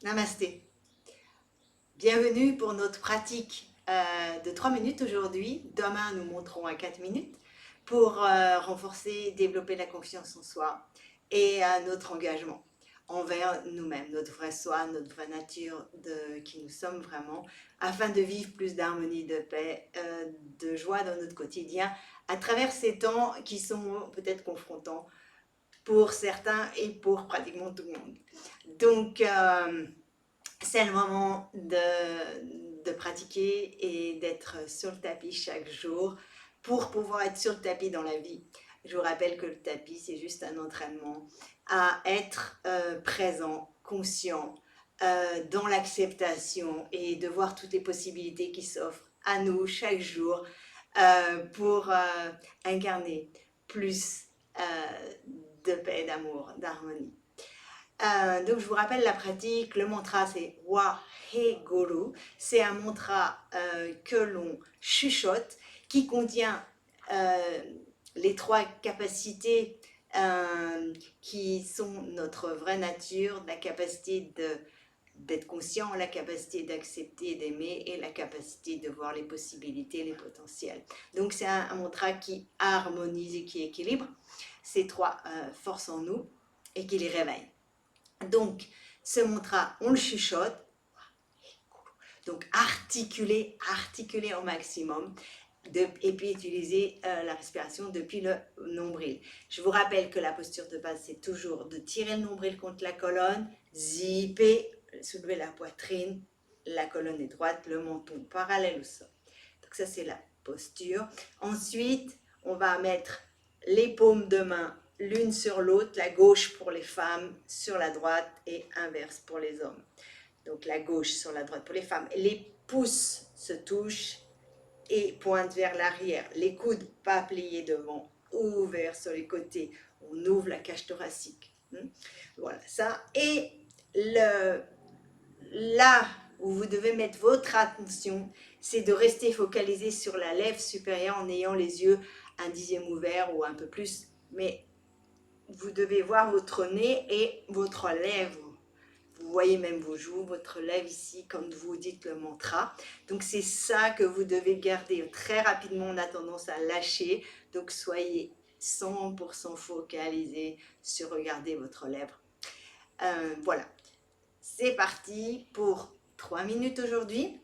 Namasté. Bienvenue pour notre pratique de 3 minutes aujourd'hui. Demain, nous monterons à 4 minutes pour renforcer, développer la confiance en soi et notre engagement envers nous-mêmes, notre vrai soi, notre vraie nature de qui nous sommes vraiment, afin de vivre plus d'harmonie, de paix, de joie dans notre quotidien, à travers ces temps qui sont peut-être confrontants pour certains et pour pratiquement tout le monde. Donc, c'est le moment de pratiquer et d'être sur le tapis chaque jour pour pouvoir être sur le tapis dans la vie. Je vous rappelle que le tapis, c'est juste un entraînement à être présent, conscient, dans l'acceptation et de voir toutes les possibilités qui s'offrent à nous chaque jour pour incarner plus de paix, d'amour, d'harmonie. Donc je vous rappelle la pratique, le mantra c'est Waheguru, c'est un mantra que l'on chuchote qui contient les 3 capacités qui sont notre vraie nature, la capacité d'être conscient, la capacité d'accepter et d'aimer et la capacité de voir les possibilités, les potentiels. Donc c'est un mantra qui harmonise et qui équilibre ces 3 forces en nous et qui les réveille. Donc, ce mantra, on le chuchote, donc articuler au maximum, et puis utiliser la respiration depuis le nombril. Je vous rappelle que la posture de base, c'est toujours de tirer le nombril contre la colonne, zipper, soulever la poitrine, la colonne est droite, le menton parallèle au sol. Donc ça, c'est la posture. Ensuite, on va mettre les paumes de main l'une sur l'autre, la gauche pour les femmes sur la droite et inverse pour les hommes. Donc la gauche sur la droite pour les femmes. Les pouces se touchent et pointent vers l'arrière. Les coudes pas pliés devant, ouverts sur les côtés. On ouvre la cage thoracique. Voilà ça. Et là où vous devez mettre votre attention, c'est de rester focalisé sur la lèvre supérieure en ayant les yeux un dixième ouvert ou un peu plus, mais vous devez voir votre nez et votre lèvre. Vous voyez même vos joues, votre lèvre ici, quand vous dites le mantra. Donc c'est ça que vous devez garder. Très rapidement, on a tendance à lâcher. Donc soyez 100% focalisé sur regarder votre lèvre. Voilà. C'est parti pour 3 minutes aujourd'hui.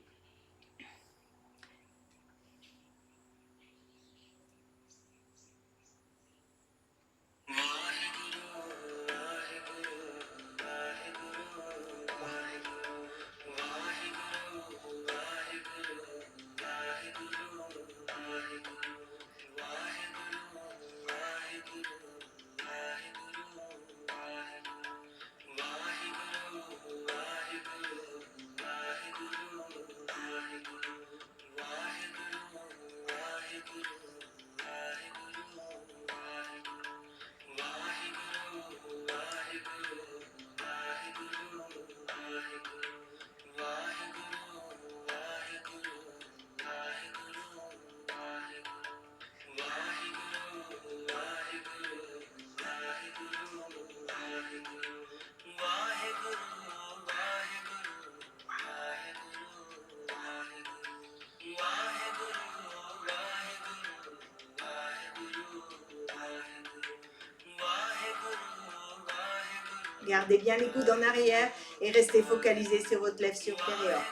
Gardez bien les coudes en arrière et restez focalisé sur votre lèvre supérieure.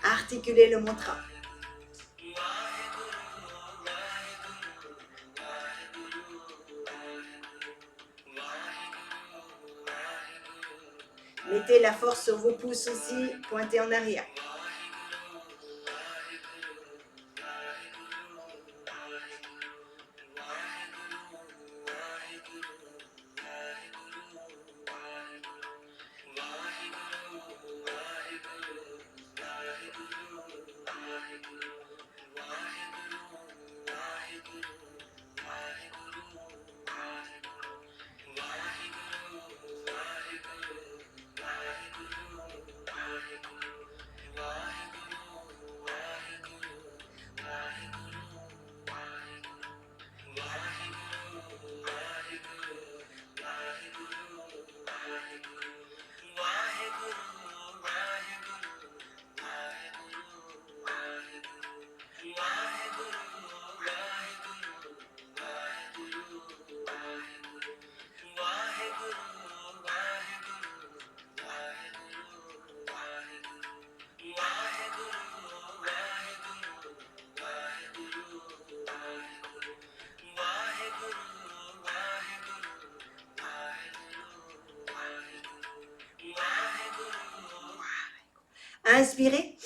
Articulez le mantra. Mettez la force sur vos pouces aussi, pointez en arrière. Inspirez,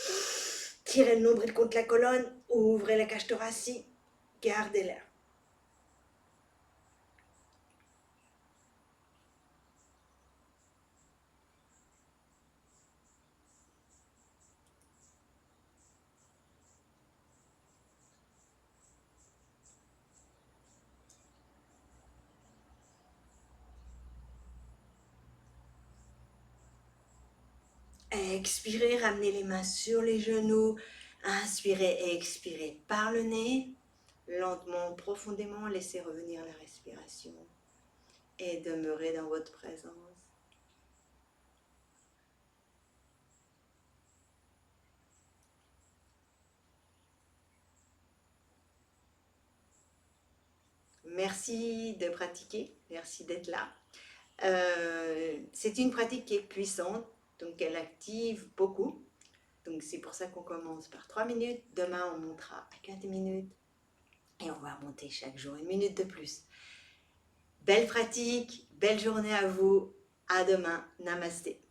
tirez le nombril contre la colonne, ouvrez la cage thoracique, gardez l'air. Expirez, ramenez les mains sur les genoux. Inspirez et expirez par le nez. Lentement, profondément, laissez revenir la respiration et demeurez dans votre présence. Merci de pratiquer, merci d'être là. C'est une pratique qui est puissante, donc elle active beaucoup. Donc c'est pour ça qu'on commence par 3 minutes. Demain, on montera à 4 minutes. Et on va monter chaque jour 1 minute de plus. Belle pratique, belle journée à vous. À demain. Namasté.